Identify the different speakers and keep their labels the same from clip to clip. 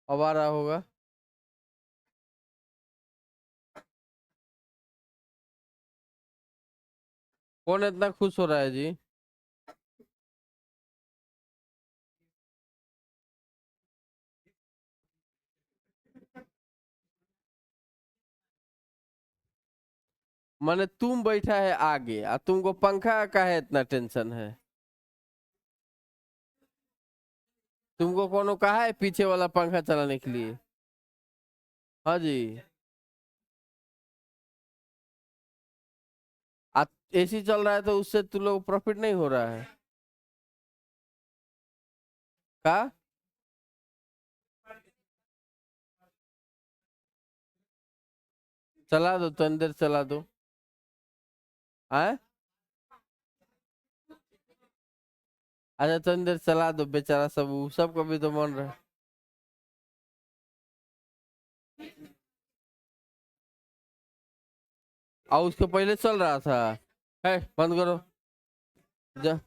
Speaker 1: अब आ रहा होगा। कौन इतना खुश हो रहा है जी? माने तुम बैठा है आगे और तुमको पंखा का है इतना टेंशन है? तुमको कौन कहा है पीछे वाला पंखा चलाने के लिए? हाँ जी। आ एसी चल रहा है तो उससे तुम लोग प्रॉफिट नहीं हो रहा है का? चला दो तो अंदर चला दो। आए? अच्छा तो अंदर चला दो, बेचारा सब सबका भी तो मन रहा है। और उसके पहले चल रहा था। है बंद करो। जब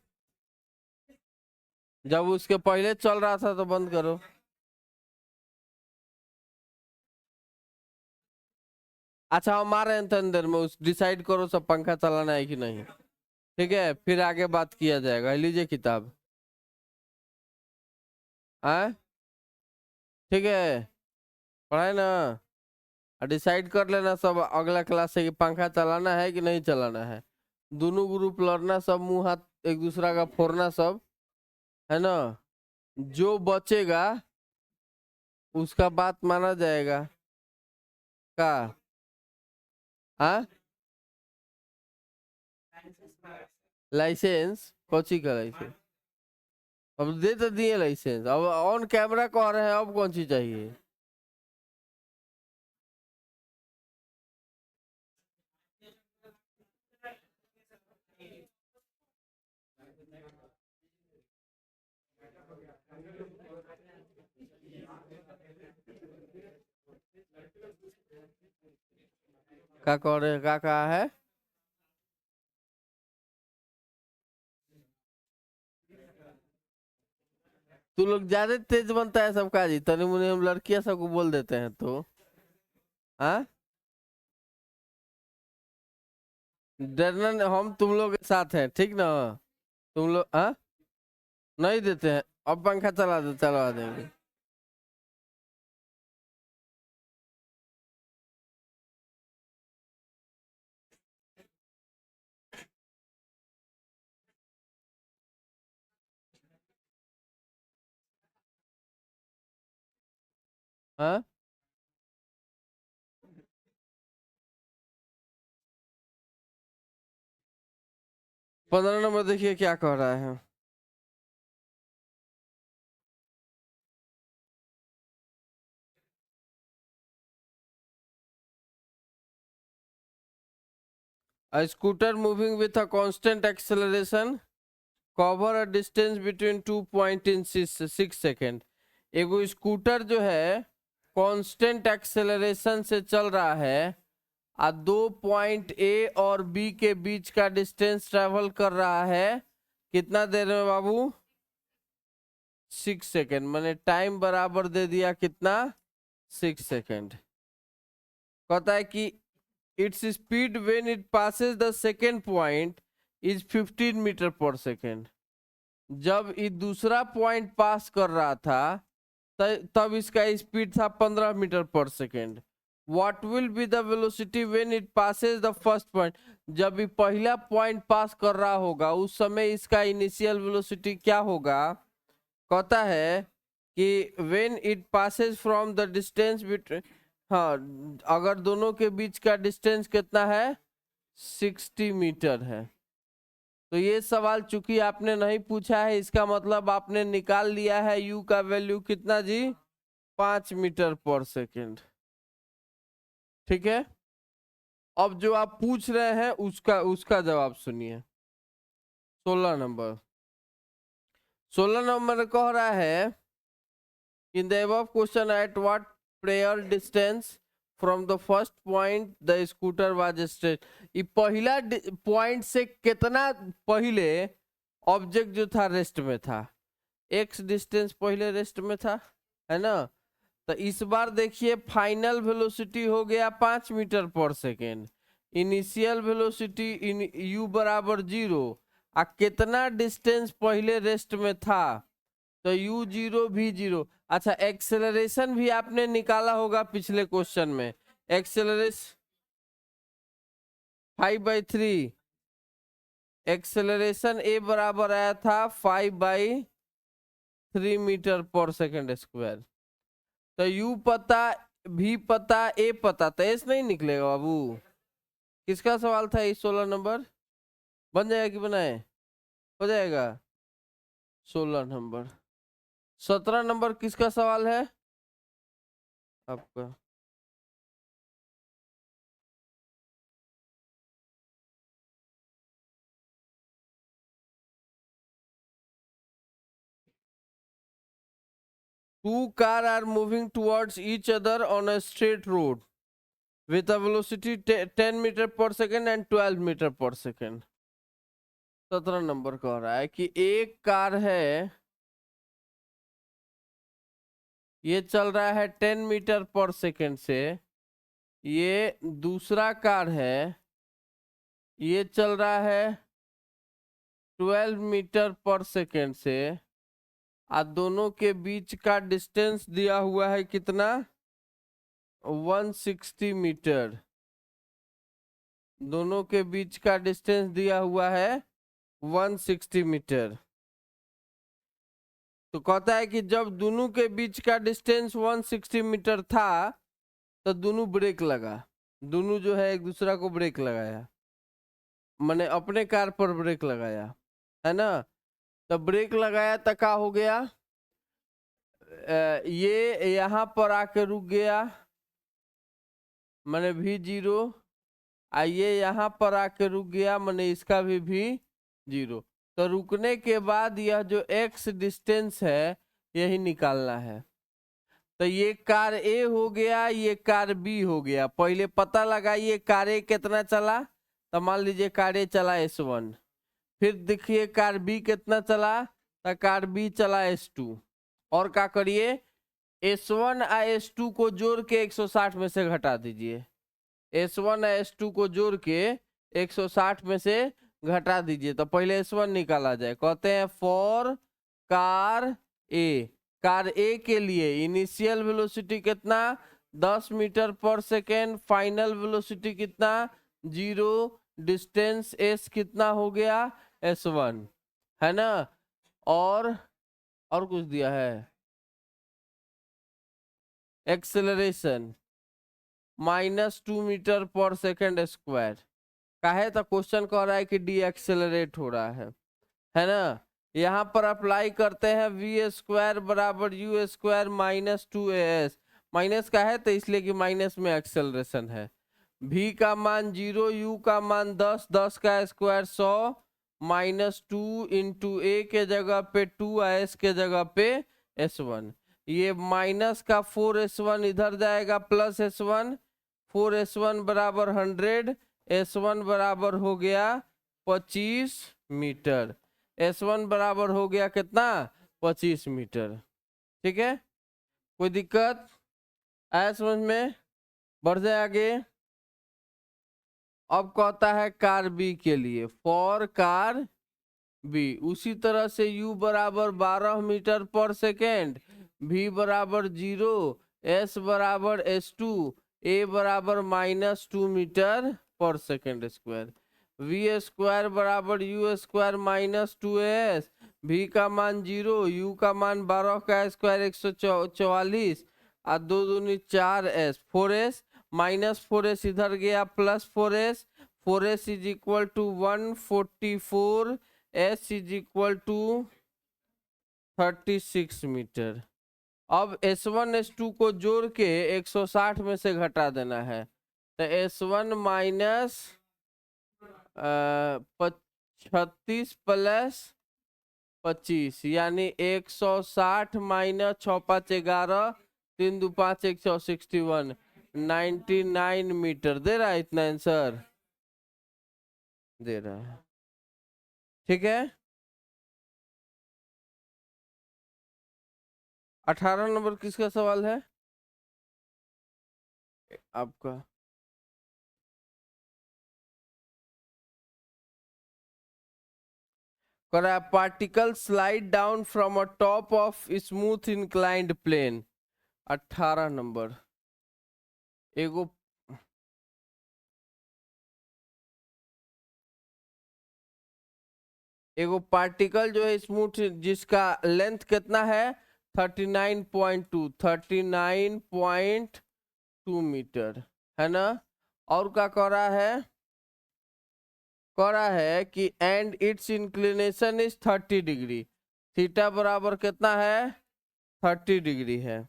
Speaker 1: जब उसके पहले चल रहा था तो बंद करो। अच्छा हम आ रहे हैं तो अंदर में उस डिसाइड करो सब पंखा चलाना है कि नहीं। ठीक है फिर आगे बात किया जाएगा, लीजिए किताब। आए? ठीक है पढ़ाए ना। डिसाइड कर लेना सब अगला क्लास से कि पंखा चलाना है कि नहीं चलाना है। दोनों ग्रुप लड़ना सब, मुंह हाथ एक दूसरा का फोड़ना सब, है ना? जो बचेगा उसका बात माना जाएगा। का? हाँ? लाइसेंस कौची का लाइसेंस? अब दे तो दिए लाइसेंस, अब ऑन कैमरा कह रहे हैं, अब कौन सी चाहिए? क्या कह रहे हैं, क्या कहा है? तू लोग ज्यादा तेज बनता है सबका जी, तनी मुनी हम लड़कियां सबको बोल देते हैं तो। हाँ? डरना हम तुम लोग के साथ हैं, ठीक ना? तुम लोग हाँ नहीं देते हैं। अब पंखा चला दो, चलवा देंगे। हाँ? 15 नंबर देखिए क्या कह रहा है। A scooter moving with a constant acceleration cover a distance between 2 point in 6 second. एगो स्कूटर जो है कांस्टेंट एक्सेलरेशन से चल रहा है और 2 पॉइंट ए और बी के बीच का डिस्टेंस ट्रेवल कर रहा है। कितना देर में बाबू? 6 सेकेंड। मैंने टाइम बराबर दे दिया कितना? 6 सेकेंड। कहता है कि it's speed when it passes the second point is 15 metre per second. जब ये दूसरा पॉइंट पास कर रहा था तब इसका स्पीड था 15 metre per second. What will be the velocity when it passes the first point? जब ये पहला पॉइंट पास कर रहा होगा उस समय इसका इनिशियल वेलोसिटी क्या होगा? कहता है कि when it passes from the distance between, हाँ, अगर दोनों के बीच का डिस्टेंस कितना है? 60 मीटर है। तो ये सवाल चूंकि आपने नहीं पूछा है इसका मतलब आपने निकाल लिया है यू का वैल्यू कितना जी? 5 मीटर पर सेकेंड। ठीक है। अब जो आप पूछ रहे हैं उसका उसका जवाब सुनिए। 16 नंबर। 16 नंबर कह रहा है in the above question at what prior distance from the first point the scooter was straight? ये पहला पॉइंट से कितना पहले ऑब्जेक्ट जो था रेस्ट में था? एक्स डिस्टेंस पहले रेस्ट में था, है ना? तो इस बार देखिए फाइनल वेलोसिटी हो गया 5 metre per second, initial velocity इन u बराबर 0, आ कितना डिस्टेंस पहले रेस्ट में था, तो u 0 v 0। अच्छा एक्सेलरेशन भी आपने निकाला होगा पिछले क्वेश्चन में, एक्सेलरेशन 5/3, एक्सेलरेशन a बराबर आया था 5/3 मीटर पर सेकेंड स्क्वायर। तो u पता, v पता, a पता, तो एस नहीं निकलेगा बाबू। किसका सवाल था ये? 16 नंबर बन जाएगा कि बनाए? हो जाएगा 16 नंबर। 17 नंबर किसका सवाल है आपका? Two cars are moving towards each other on a straight road with a velocity 10 metre per second and 12 metre per second. 17 number कह रहा है कि एक कार है, ये चल रहा है 10 मीटर पर सेकेंड से, ये दूसरा कार है, ये चल रहा है 12 मीटर पर सेकेंड से, आ दोनों के बीच का डिस्टेंस दिया हुआ है कितना? 160 मीटर। दोनों के बीच का डिस्टेंस दिया हुआ है 160 मीटर। तो कहता है कि जब दोनों के बीच का डिस्टेंस 160 मीटर था तो दोनों ब्रेक लगा, दोनों जो है एक दूसरा को ब्रेक लगाया, मैंने अपने कार पर ब्रेक लगाया, है ना। तो ब्रेक लगाया तो क्या हो गया? ये यहाँ पर आके रुक गया, मैंने v0, ये यहाँ पर आके रुक गया, मैंने इसका भी 0। तो रुकने के बाद यह जो x डिस्टेंस है यही निकालना है। तो ये कार A हो गया, ये कार B हो गया। पहले पता लगाइए कार A कितना चला, तो मान लीजिए कार A चला S1, फिर देखिए कार B कितना चला, तो कार B चला S2। और क्या करिए, S1 और S2 को जोड़ के 160 में से घटा दीजिए, S1 और S2 को जोड़ के 160 में से घटा दीजिए, तो पहले S1 निकाला जाए। कहते हैं फॉर कार ए, कार ए के लिए इनिशियल वेलोसिटी कितना? 10 metre per second, final velocity कितना? 0, डिस्टेंस s कितना हो गया? S1, है ना। और कुछ दिया है, acceleration -2 metre per second square का है। तो क्वेश्चन कह रहा है कि डी एक्सेलरेट हो रहा है ना। यहाँ पर अप्लाई करते हैं v² बराबर u² -2as, माइनस का है तो इसलिए कि माइनस में एक्सेलरेशन है। v का मान 0, u का मान 10, 10 का स्क्वायर 100, -2 इंटू a के जगह पे 2, s के जगह पे s1। ये माइनस का 4s1 इधर जाएगा, प्लस s1, 4s1 बराबर 100, s1 बराबर हो गया 25 मीटर। S1 बराबर हो गया कितना? 25 मीटर। ठीक है, कोई दिक्कत आया समझ में? बढ़ जाए आगे। अब कहता है कार बी के लिए, फॉर कार बी उसी तरह से u बराबर 12 मीटर पर सेकेंड, v बराबर 0, s बराबर s2, a बराबर -2 metre per second square, v² बराबर u² -2as, v का मान 0, u का मान 12 का स्क्वायर 144, और 2 दूनी 4s, 4s -4s इधर गया, प्लस 4s, 4s is equal to 144, s is equal to 36 metre. अब S1 S2 को जोड़ के 160 में से घटा देना है, तो S1 माइनस 36 प्लस 25 यानी 160 माइनस 6 5 11, 3 2 5 161, 99 मीटर दे रहा है। इतना आंसर दे रहा है, ठीक है। 18 नंबर किसका सवाल है? आपका करा particle slide down from a top of smooth inclined plane. 18 नंबर। एगो एगो पार्टिकल जो है स्मूथ, जिसका लेंथ कितना है 39.2 मीटर, है ना। और क्या कह रहा है कि and it's inclination is 30 degree. Theta बराबर कितना है 30 डिग्री है।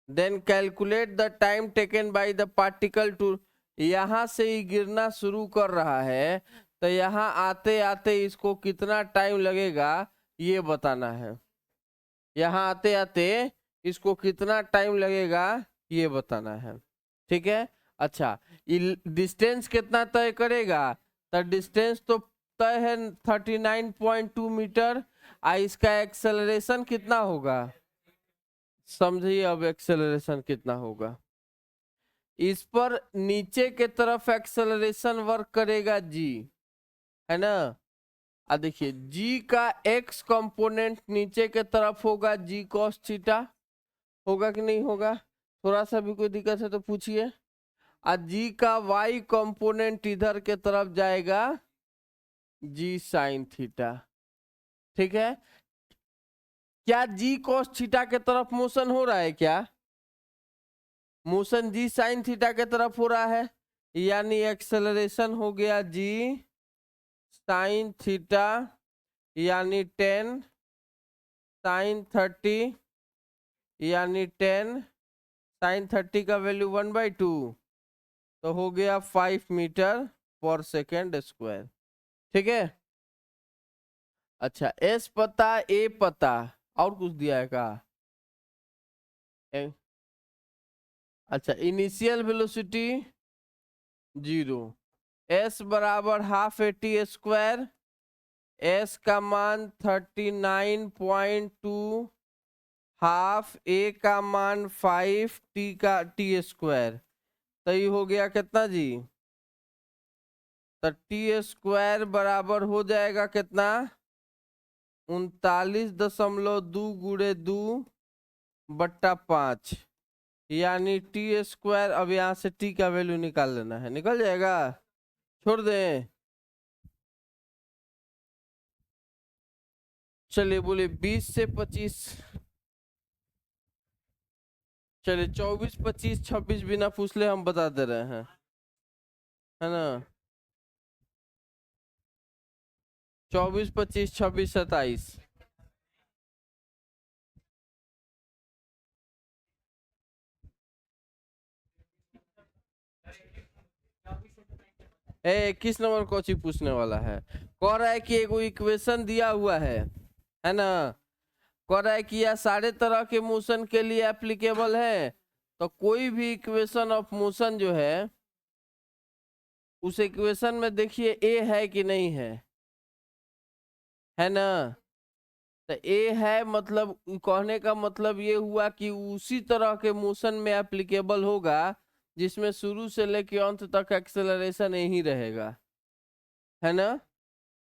Speaker 1: Then calculate the time taken by the particle to, यहाँ से ही गिरना शुरू कर रहा है, तो यहाँ आते आते इसको कितना टाइम लगेगा ये बताना है। यहाँ आते आते इसको कितना टाइम लगेगा ये बताना है। ठीक है। अच्छा, डिस्टेंस कितना तय करेगा, तो डिस्टेंस तो तय है 39.2 मीटर। इसका एक्सेलरेशन कितना होगा, समझिए अब एक्सेलरेशन कितना होगा। इस पर नीचे के तरफ एक्सेलरेशन वर्क करेगा जी, है ना। देखिए जी का एक्स कंपोनेंट नीचे के तरफ होगा जी कॉस थीटा, होगा कि नहीं होगा, थोड़ा सा भी कोई दिक्कत है तो पूछिए। जी का वाई कंपोनेंट इधर के तरफ जाएगा जी साइन थीटा। ठीक है। क्या जी कॉस थीटा के तरफ मोशन हो रहा है क्या, मोशन जी साइन थीटा के तरफ हो रहा है, यानी एक्सेलरेशन हो गया जी साइन थीटा, यानी 10 साइन 30, यानी 10 साइन 30 का वैल्यू 1/2, तो हो गया 5 मीटर पर सेकेंड स्क्वायर। ठीक है। अच्छा, एस पता ए पता, और कुछ दिया है का। अच्छा, इनिशियल वेलोसिटी 0, एस बराबर half A T square, S का मान 39.2, हाफ ए का मान 5 टी का टी स्क्वायर, तो ये हो गया कितना जी, तो टी स्क्वायर बराबर हो जाएगा कितना 39.2 × 2 / 5, यानी टी स्क्वायर। अब यहाँ से टी का वैल्यू निकाल लेना है, निकल जाएगा, छोड़ दें। चलिए बोले 20 से 25, चलिए 24 25 26 बिना पूछ ले हम बता दे रहे हैं, है ना। 24 25 26 27। ए किस नंबर कोची पूछने वाला है, कह रहा है कि एगो इक्वेशन दिया हुआ है ना। कह रहा है कि यह सारे तरह के मोशन के लिए एप्लीकेबल है, तो कोई भी इक्वेशन ऑफ मोशन जो है उस इक्वेशन में देखिए ए है कि नहीं है ना। तो ए है, मतलब कहने का मतलब ये हुआ कि उसी तरह के मोशन में एप्लीकेबल होगा जिसमें शुरू से लेकर अंत तक एक्सेलरेशन यही रहेगा, है ना।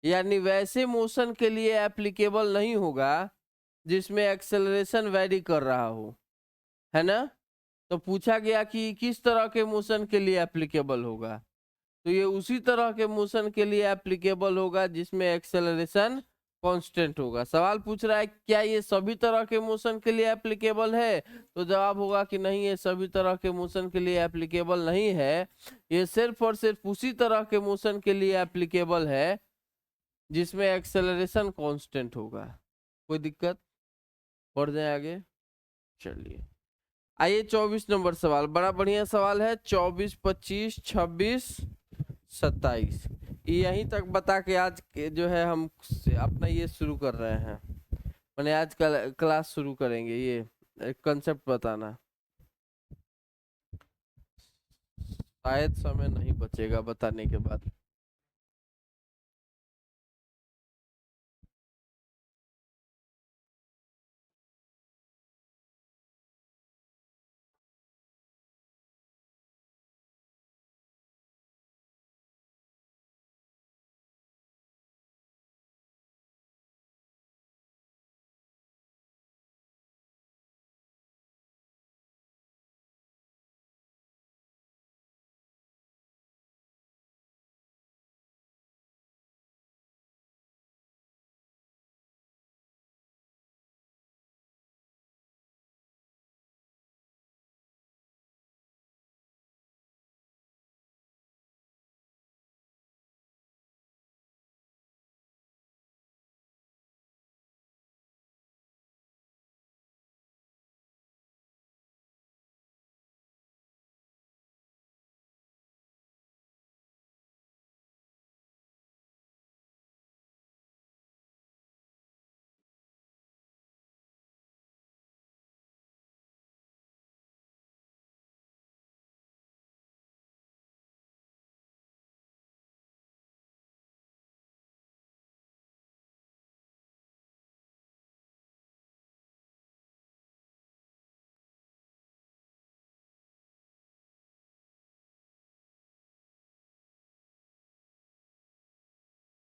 Speaker 1: यानी वैसे मोशन के लिए एप्लीकेबल नहीं होगा जिसमें एक्सेलरेशन वैरी कर रहा हो, है ना। तो पूछा गया कि किस तरह के मोशन के लिए एप्लीकेबल होगा, तो ये उसी तरह के मोशन के लिए एप्लीकेबल होगा जिसमें एक्सेलरेशन कांस्टेंट होगा। सवाल पूछ रहा है क्या ये सभी तरह के मोशन के लिए एप्लीकेबल है, तो जवाब होगा कि नहीं, ये सभी तरह के मोशन के लिए एप्लीकेबल नहीं है, ये सिर्फ और सिर्फ उसी तरह के मोशन के लिए एप्लीकेबल है जिसमें एक्सेलरेशन कांस्टेंट होगा। कोई दिक्कत, बढ़ जाए आगे। चलिए आइए 24 नंबर सवाल, बड़ा बढ़िया सवाल है। 24 25 26 27, यहीं तक बता के आज जो है हम अपना ये शुरू कर रहे हैं, मैंने आज कल क्लास शुरू करेंगे, ये कंसेप्ट बताना। शायद समय नहीं बचेगा बताने के बाद।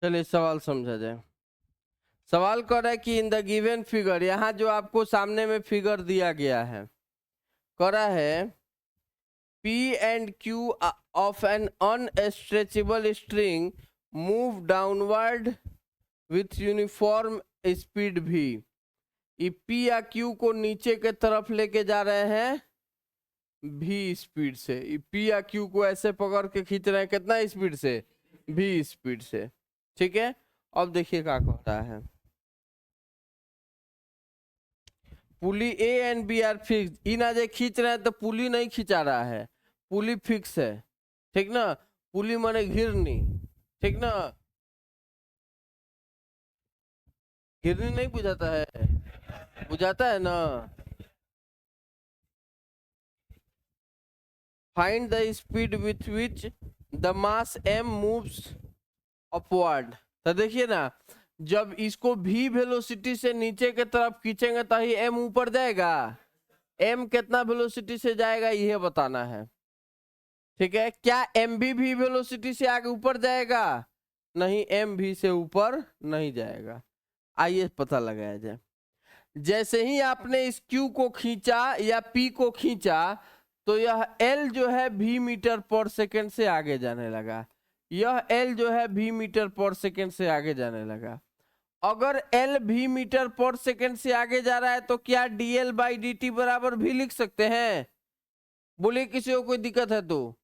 Speaker 1: चलिए सवाल समझा जाए। सवाल कर रहा है कि इन द गिवन फिगर, यहाँ जो आपको सामने में फिगर दिया गया है, कर रहा है P and Q of an unstretchable string move downward with uniform speed v। ये P या Q को नीचे के तरफ लेके जा रहे हैं v स्पीड से। ये P या Q को ऐसे पकड़ के खींच रहे हैं कितना स्पीड से, v स्पीड से। ठीक है, अब देखिए क्या कहता है। Pulley A and B are fix. इन आज खींच रहे हैं तो पुली नहीं खिंचा रहा है, पुली फिक्स है। ठीक ना, पुली माने घिरनी। ठीक ना, घिरनी नहीं बुझाता है, बुझाता है ना। Find the speed with which the mass m moves upward. तो देखिए ना, जब इसको v वेलोसिटी से नीचे के तरफ खींचेंगे तो ही m ऊपर जाएगा। m कितना वेलोसिटी से जाएगा यह बताना है। ठीक है, क्या m भी v वेलोसिटी से आगे ऊपर जाएगा? नहीं, m v से ऊपर नहीं जाएगा। आइए पता लगाया जाए। जैसे ही आपने इस q को खींचा या p को खींचा तो यह l जो है v मीटर पर सेकंड से आगे जाने लगा। यह l जो है v मीटर पर सेकंड से आगे जाने लगा। अगर l v मीटर पर सेकंड से आगे जा रहा है तो क्या dl बाई dt बराबर भी लिख सकते हैं? बोलिए किसी को कोई दिक्कत है तो।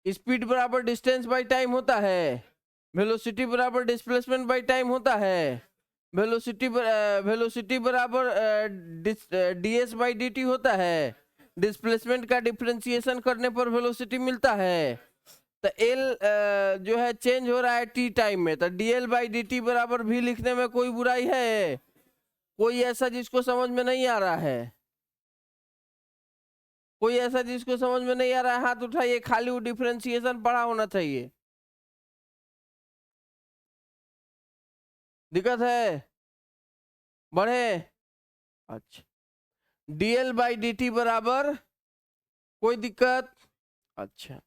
Speaker 1: स्पीड बराबर डिस्टेंस बाई टाइम होता है, वेलोसिटी बराबर डिस्प्लेसमेंट बाई टाइम होता है, वेलोसिटी बराबर ds बाई dt होता है, डिस्प्लेसमेंट का डिफरेंशिएशन करने पर वेलोसिटी मिलता है। तो एल जो है चेंज हो रहा है टी टाइम में, तो dl बाई dt बराबर भी लिखने में कोई बुराई है? कोई ऐसा जिसको समझ में नहीं आ रहा है? कोई ऐसा जिसको समझ में नहीं आ रहा है हाथ उठाइए, खाली वो डिफरेंशिएशन पढ़ा होना चाहिए। दिक्कत है? बढ़े? अच्छा, dl बाई dt बराबर, कोई दिक्कत? अच्छा,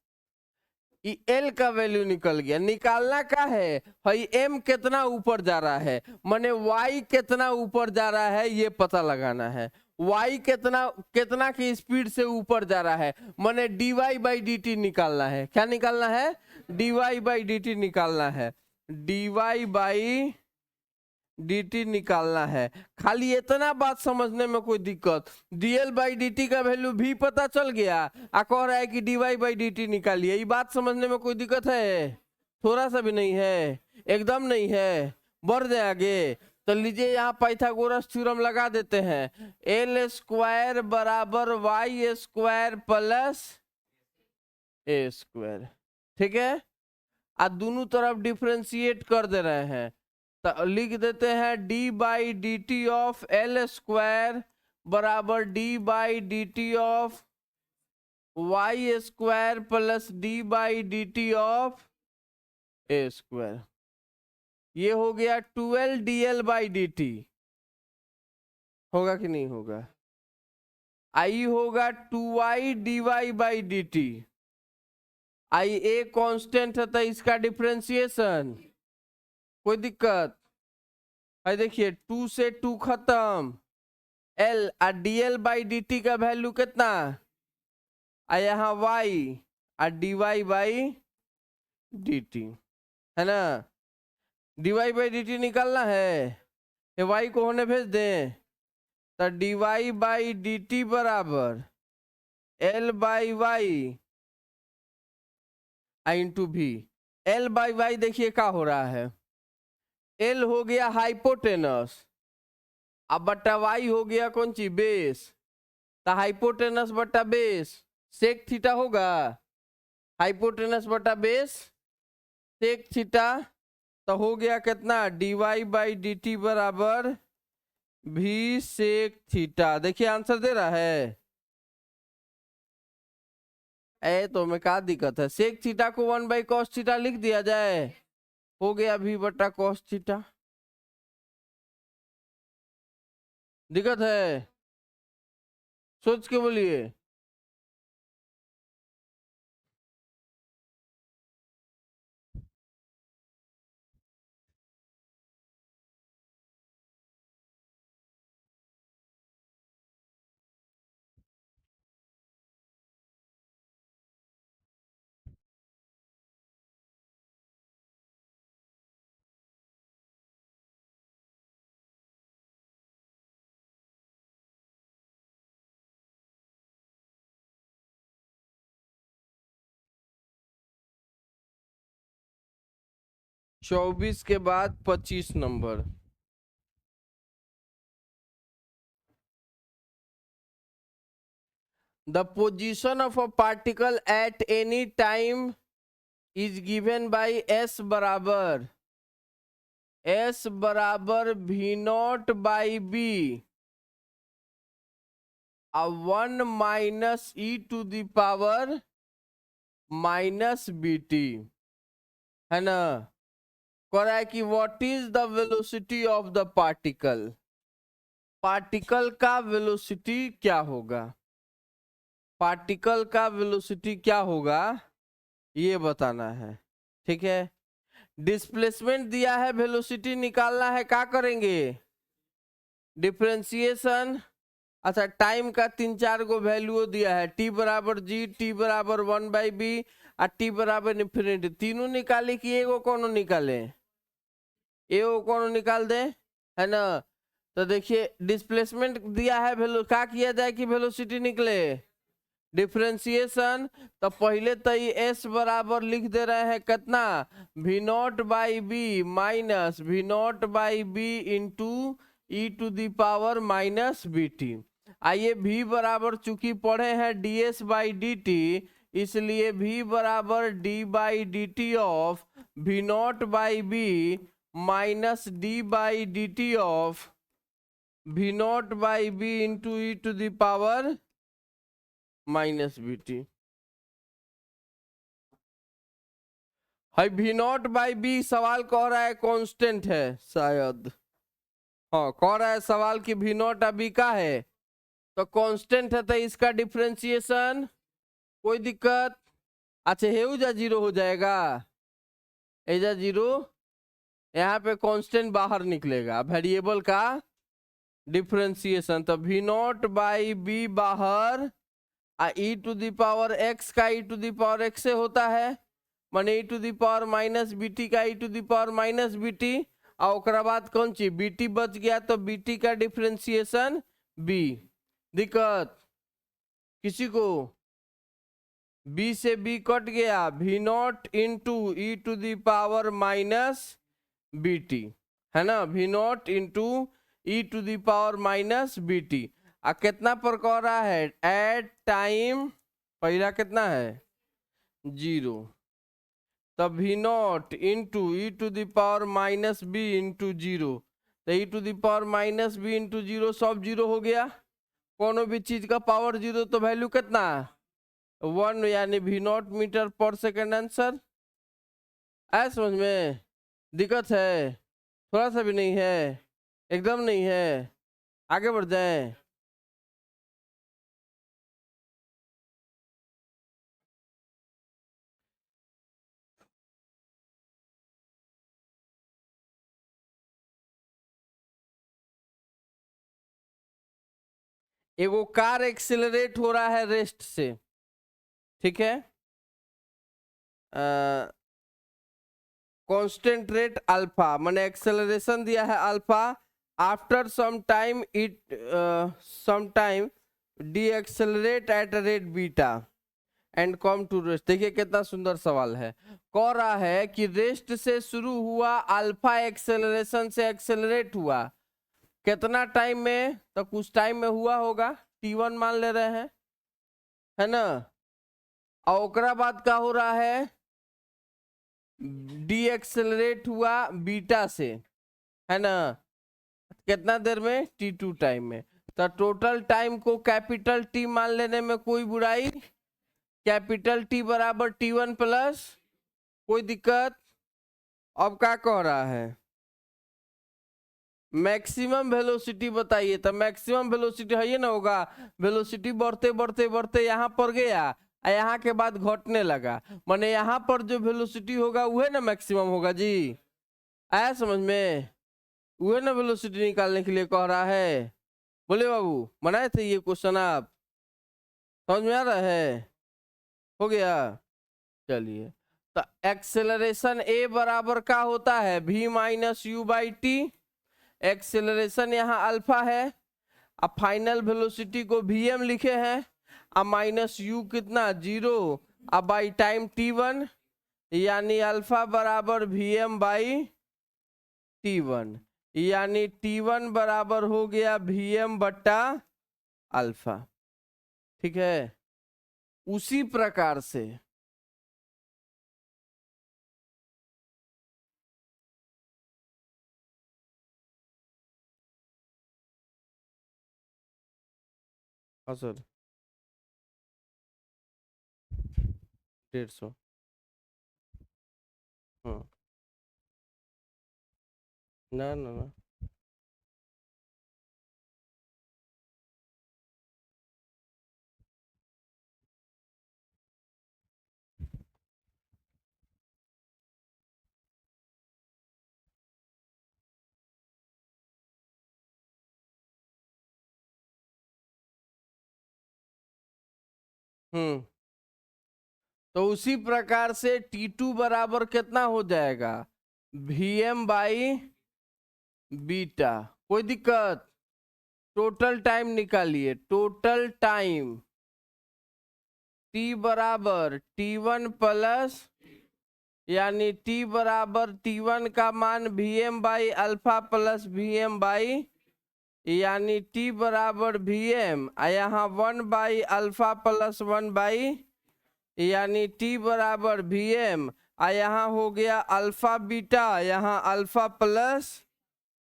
Speaker 1: एल का वैल्यू निकल गया। निकालना का है भाई एम कितना ऊपर जा रहा है, माने वाई कितना ऊपर जा रहा है ये पता लगाना है। वाई कितना कितना की स्पीड से ऊपर जा रहा है, माने d y by D t निकालना है। क्या निकालना है? D y by D t निकालना है। डी वाई बाई dt निकालना है। खाली इतना बात समझने में कोई दिक्कत, dl बाई dt का वैल्यू भी पता चल गया, आ कह रहा है कि dy बाई dt निकालिए। ये बात समझने में कोई दिक्कत है? थोड़ा सा भी नहीं है, एकदम नहीं है। बढ़ जाए आगे तो लीजिए, यहाँ पाइथागोरस थ्योरम लगा देते हैं। एल स्क्वायर बराबर वाई स्क्वायर प्लस ए स्क्वायर। ठीक है, आ दोनों तरफ डिफ्रेंशिएट कर दे रहे हैं तो लिख देते हैं D by D T of L square बराबर D by D T of Y square plus D by D T of A square. ये हो गया 12 dl बाई डी टी। होगा कि नहीं होगा? आई होगा 2y dy by D T. I a constant है तो इसका डिफरेंशिएशन, कोई दिक्कत? भाई देखिए 2 से 2 खत्म, एल और dl बाई डी टी का वैल्यू कितना आ, यहाँ y और dy बाई डी टी है ना। dy बाई डी टी निकालना है, ये y को होने भेज दें तो dy बाई डी टी बराबर l बाई वाई इंटू भी। l बाई वाई देखिए क्या हो रहा है, l हो गया हाइपोटेनस, अब बट्टा y हो गया कौन सी, बेस। तो हाइपोटेनस बट्टा बेस सेक थीटा होगा, हाइपोटेनस बटा बेस सेक थीटा। तो हो गया कितना, d y by D t बराबर भी सेक थीटा। देखिए आंसर दे रहा है। ए तो में क्या दिक्कत है, सेक थीटा को 1 बाई कॉस थीटा लिख दिया जाए, हो गया भी बटा कॉस थीटा। दिक्कत है? सोच के बोलिए। 24 के बाद 25 number. The position of a particle at any time is given by S बराबर V naught by b 1 minus e to the power minus B T, है ना। कह रहा है कि what is the velocity of the particle, particle का velocity क्या होगा, पार्टिकल का वेलोसिटी क्या होगा ये बताना है। ठीक है, डिस्प्लेसमेंट दिया है, वेलोसिटी निकालना है, क्या करेंगे, डिफरेंशिएशन। अच्छा, टाइम का 3-4 गो वैल्यू दिया है, टी बराबर जी, टी बराबर 1/b और टी बराबर इन्फिनिटी। तीनों निकाले कि एगो कौन निकाले, एगो कौन निकाल दे, है ना। तो देखिए डिस्प्लेसमेंट दिया है, क्या किया जाए कि वेलोसिटी निकले, डिफरेंशिएशन। तो पहले तो ये एस बराबर लिख दे रहे हैं कितना, v not by b minus v not by b into E to the power minus B t. आइए v बराबर चूंकि पढ़े हैं ds बाई डी टी, इसलिए v बराबर d by D T of v not by b minus d by D T of v not by b into E to the power minus B t. हाई v not by b सवाल कह रहा है constant है शायद, हाँ कह रहा है सवाल कि वी नॉट अभी का है तो कांस्टेंट है, तो इसका डिफरेंशिएशन कोई दिक्कत। अच्छा हेजा 0 हो जाएगा, एजा 0, यहाँ पे कांस्टेंट बाहर निकलेगा, वेरिएबल का डिफरेंशिएशन। तो वी नॉट बाई बी बाहर E to the power X का E to the power X से होता है, माने E to the power minus B T का E to the power minus B T, और ओकरा बाद कौन चीज बी टी बच गया, तो बी टी का डिफरेंशिएशन बी। दिक्कत किसी को, बी से बी कट गया, V naught into E to the power minus B T, है ना, V naught into E to the power minus B T. आ कितना पर कह रहा है, एट टाइम पहला कितना है 0, तब V naught into E to the power minus B into 0, तो E to the power minus B into 0 सब 0 हो गया, कोनो भी चीज का पावर 0 तो वैल्यू कितना 1, यानी we not metre per second answer. आया समझ में, दिक्कत है थोड़ा सा भी नहीं है, एकदम नहीं है, आगे बढ़ जाएं। एगो कार एक्सिलरेट हो रहा है रेस्ट से, ठीक है, कांस्टेंट रेट अल्फा, माने एक्सेलरेशन दिया है alpha, after some time decelerate at rate beta and come to rest. देखिए कितना सुंदर सवाल है, कह रहा है कि रेस्ट से शुरू हुआ, अल्फा एक्सेलरेशन से एक्सेलरेट हुआ, कितना टाइम में, तो कुछ टाइम में हुआ होगा, t1 मान ले रहे हैं, है ना, और ओकरा बाद क्या हो रहा है, डी एक्सेलरेट हुआ बीटा से, है ना, कितना देर में t2 टाइम में। तो टोटल टाइम को कैपिटल टी मान लेने में कोई बुराई, कैपिटल टी बराबर t1 प्लस, कोई दिक्कत। अब क्या कह रहा है, मैक्सिमम वेलोसिटी बताइए, तो मैक्सिमम वेलोसिटी है ये ना होगा, वेलोसिटी बढ़ते बढ़ते बढ़ते यहाँ पर गया, यहाँ के बाद घटने लगा, माने यहाँ पर जो वेलोसिटी होगा वह ना मैक्सिमम होगा जी। आया समझ में, वह ना वेलोसिटी निकालने के लिए कह रहा है। बोले बाबू बनाए थे ये क्वेश्चन आप, समझ में आ रहा है, हो गया। चलिए, तो एक्सेलरेशन ए बराबर का होता है v minus you by T, acceleration यहाँ अल्फा है, अब फाइनल वेलोसिटी को vm लिखे हैं, अब माइनस यू कितना 0, अब बाई टाइम t1, यानी अल्फा बराबर Vm बाई T1, यानी T1 बराबर हो गया Vm बट्टा अल्फा। ठीक है, उसी प्रकार से हाँ सर 150। हाँ ना ना ना। तो उसी प्रकार से T2 बराबर कितना हो जाएगा Vm बाई बीटा। कोई दिक्कत? टोटल टाइम निकालिए, टोटल टाइम T बराबर T1 प्लस, यानी T बराबर T1 का मान Vm by alpha plus Vm by, यानी T बराबर Vm यहाँ 1 बाई अल्फा प्लस 1 बाई, यानी T बराबर Vm यहाँ हो गया अल्फा बीटा, यहाँ अल्फा प्लस,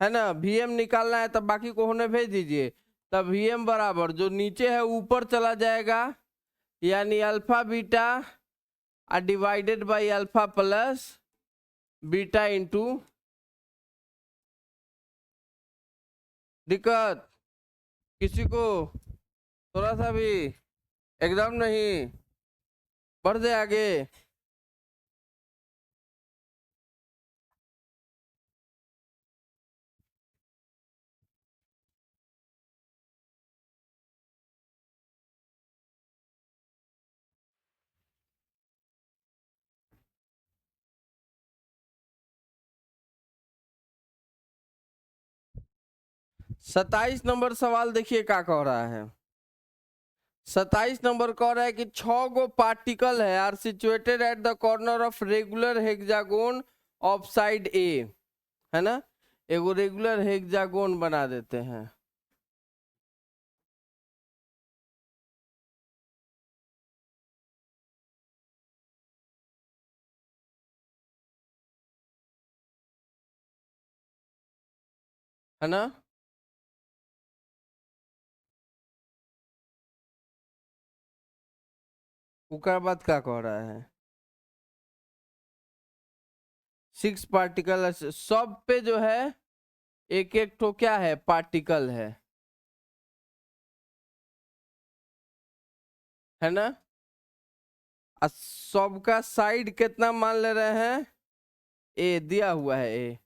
Speaker 1: है ना, Vm निकालना है तब बाकी को होने भेज दीजिए। तब Vm बराबर जो नीचे है ऊपर चला जाएगा, यानी alpha beta divided by alpha plus beta into. दिक्कत किसी को? थोड़ा सा भी? एकदम नहीं? बढ़ जाए आगे। 27 नंबर सवाल देखिए क्या कह रहा है। 27 नंबर कह रहा है कि 6 गो पार्टिकल है are situated at the corner of regular hexagon of side A, है ना, एगो रेगुलर हेक्सागोन बना देते हैं। है ना, उसके बाद क्या कह रहा है? 6 पार्टिकल, सब पे जो है एक एक तो क्या है पार्टिकल है ना, सबका साइड कितना मान ले रहे हैं? ए दिया हुआ है ए।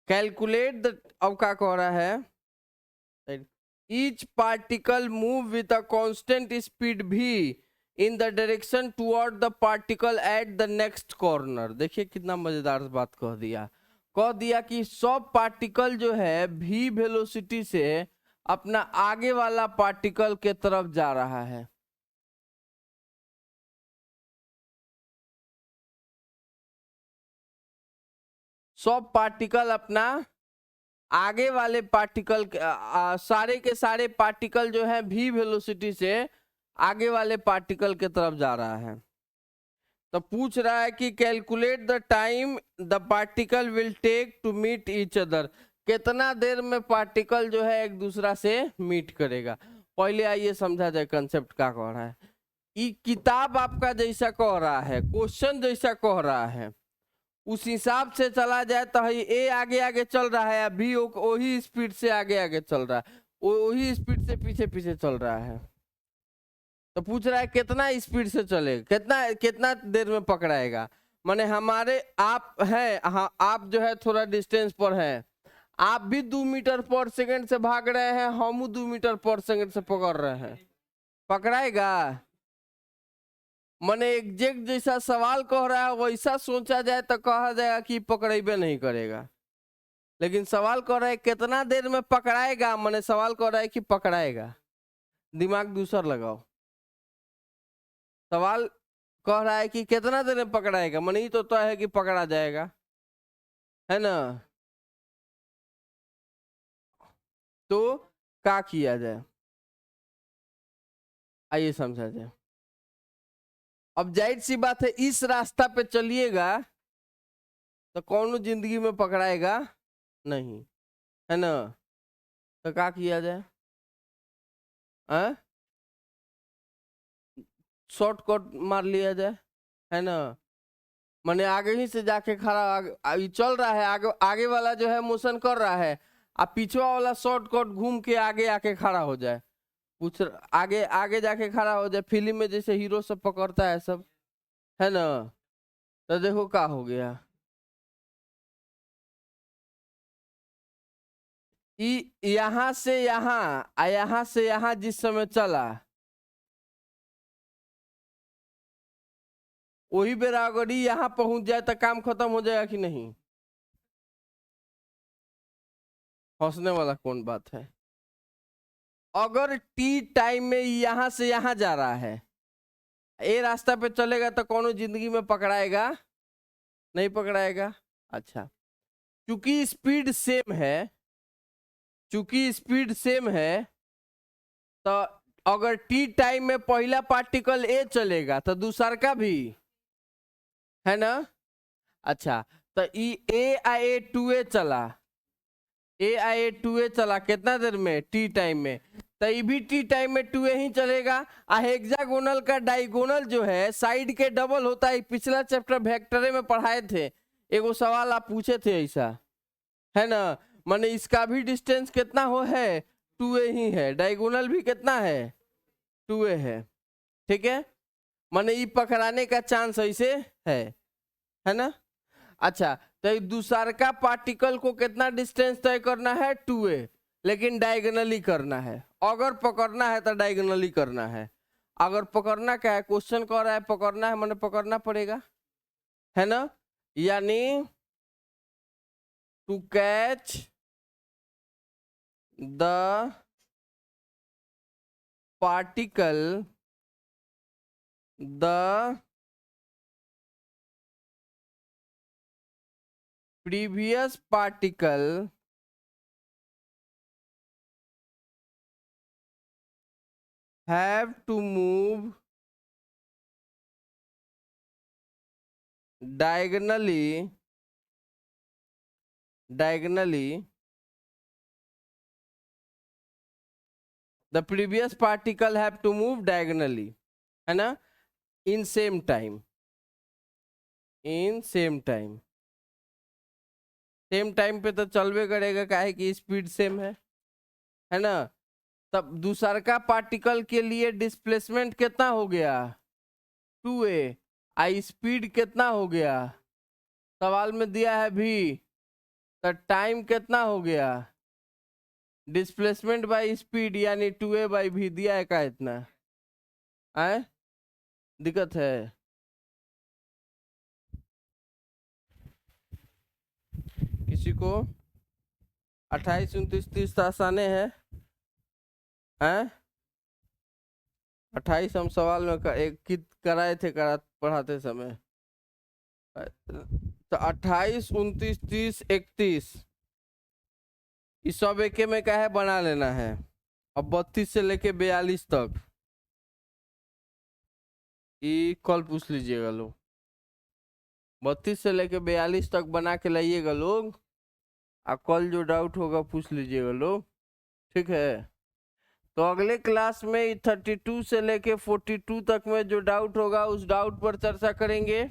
Speaker 1: कैलकुलेट द, अब क्या कह रहा है, each particle move with a constant speed V in the direction toward the particle at the next corner. देखिए कितना मजेदार बात कह दिया कि सब पार्टिकल जो है v वेलोसिटी से अपना आगे वाला पार्टिकल के तरफ जा रहा है। सब पार्टिकल अपना आगे वाले पार्टिकल सारे के सारे पार्टिकल जो है v वेलोसिटी से आगे वाले पार्टिकल के तरफ जा रहा है। तो पूछ रहा है कि calculate the time the particle will take to meet each other. कितना देर में पार्टिकल जो है एक दूसरा से मीट करेगा। पहले आइए समझा जाए कंसेप्ट क्या कह रहा है। ये किताब आपका जैसा कह रहा है, क्वेश्चन जैसा कह रहा है, उस हिसाब से चला जाए तो ए आगे आगे चल रहा है, अभी वही स्पीड से आगे आगे चल रहा है, वही स्पीड से पीछे पीछे चल रहा है। तो पूछ रहा है कितना स्पीड से चलेगा, कितना कितना देर में पकड़ाएगा। माने हमारे आप हैं, हाँ आप जो है थोड़ा डिस्टेंस पर हैं, आप भी 2 मीटर पर सेकंड से भाग रहे हैं, हम 2 मीटर पर सेकंड से पकड़ रहे हैं, पकड़ाएगा? माने एग्जैक्ट जैसा सवाल कह रहा है वैसा सोचा जाए तो कहा जाएगा कि पकड़ेबे नहीं करेगा। लेकिन सवाल कह रहा है कितना देर में पकड़ाएगा, मैंने सवाल कह रहा है कि पकड़ाएगा। दिमाग दूसर लगाओ। सवाल कह रहा है कि कितना देर में पकड़ाएगा, मैंने ही तो तय है कि पकड़ा जाएगा, है ना। तो क्या किया जाए, आइए समझा जाए। अब जाहिर सी बात है इस रास्ता पे चलिएगा तो कौन जिंदगी में पकड़ाएगा नहीं, है ना। तो क्या किया जाए, शॉर्टकट मार लिया जाए, है ना। मैंने आगे ही से जाके खड़ा अभी चल रहा है, आगे आगे वाला जो है मोशन कर रहा है, अब पिछवा वाला शॉर्टकट घूम के आगे आके खड़ा हो जाए, पूछ आगे आगे जाके खड़ा हो जाए, फिल्म में जैसे हीरो सब पकड़ता है सब, है ना। तो देखो क्या हो गया, यहाँ से यहाँ से यहाँ जिस समय चला, वही बेरा अगर यहाँ पहुंच जाए तो काम खत्म हो जाएगा कि नहीं। हंसने वाला कौन बात है। अगर टी टाइम में यहाँ से यहाँ जा रहा है, ये रास्ता पे चलेगा तो कौन जिंदगी में पकड़ाएगा नहीं, पकड़ाएगा। अच्छा, चूंकि स्पीड सेम है, चूंकि स्पीड सेम है, तो अगर टी टाइम में पहला पार्टिकल ए चलेगा तो दूसरा का भी, है ना। अच्छा, तो ए टू ए चला, ए टू ए चला कितना देर में, टी टाइम में, तो ये भी टी टाइम में टू ए ही चलेगा। हेक्सागोनल का डायगोनल जो है साइड के डबल होता है, पिछला चैप्टर वेक्टरे में पढ़ाए थे, एगो सवाल आप पूछे थे ऐसा, है ना। माने इसका भी डिस्टेंस कितना हो है, टू ए ही है, डायगोनल भी कितना है, टू ए है, ठीक है। माने ये पकड़ाने का चांस ऐसे है ना। अच्छा, तो दूसरा का पार्टिकल को कितना डिस्टेंस तय करना है, टू ए, लेकिन डायगोनली करना है। अगर पकड़ना है तो डायगोनली करना है। अगर पकड़ना क्या है, क्वेश्चन कह रहा है पकड़ना है, मैंने पकड़ना पड़ेगा, है ना। यानी to catch the particle the previous particle have to move diagonally the previous particle have to move diagonally, है ना, in same time, same time पे तो चलवे करेगा, काहे कि स्पीड सेम है ना। तब दूसरा का पार्टिकल के लिए डिस्प्लेसमेंट कितना हो गया, 2a, आई स्पीड कितना हो गया, सवाल में दिया है भी, तो टाइम कितना हो गया, डिस्प्लेसमेंट बाय स्पीड यानी 2a बाई भी दिया है का इतना, है दिक्कत है। किसी को 28, 29, 30 आसाने हैं, 28 हम सवाल में एक कित कराए थे, पढ़ाते समय, तो 28, 29, 30, 31 इस सब एक में क्या है बना लेना है। अब 32 से लेके 42 तक ये कल पूछ लीजिएगा लोग, 32 से लेके 42 तक बना के लाइएगा लोग, और कल जो डाउट होगा पूछ लीजिएगा लोग, ठीक है। तो अगले क्लास में 32 से लेके 42 तक में जो डाउट होगा उस डाउट पर चर्चा करेंगे,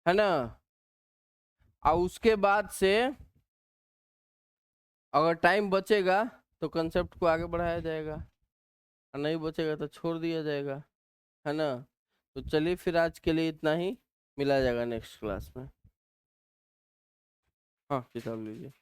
Speaker 1: है ना। और उसके बाद से अगर टाइम बचेगा तो कंसेप्ट को आगे बढ़ाया जाएगा, और नहीं बचेगा तो छोड़ दिया जाएगा, है ना। तो चलिए फिर आज के लिए इतना ही, मिला जाएगा नेक्स्ट क्लास में। हाँ, किताब लीजिए।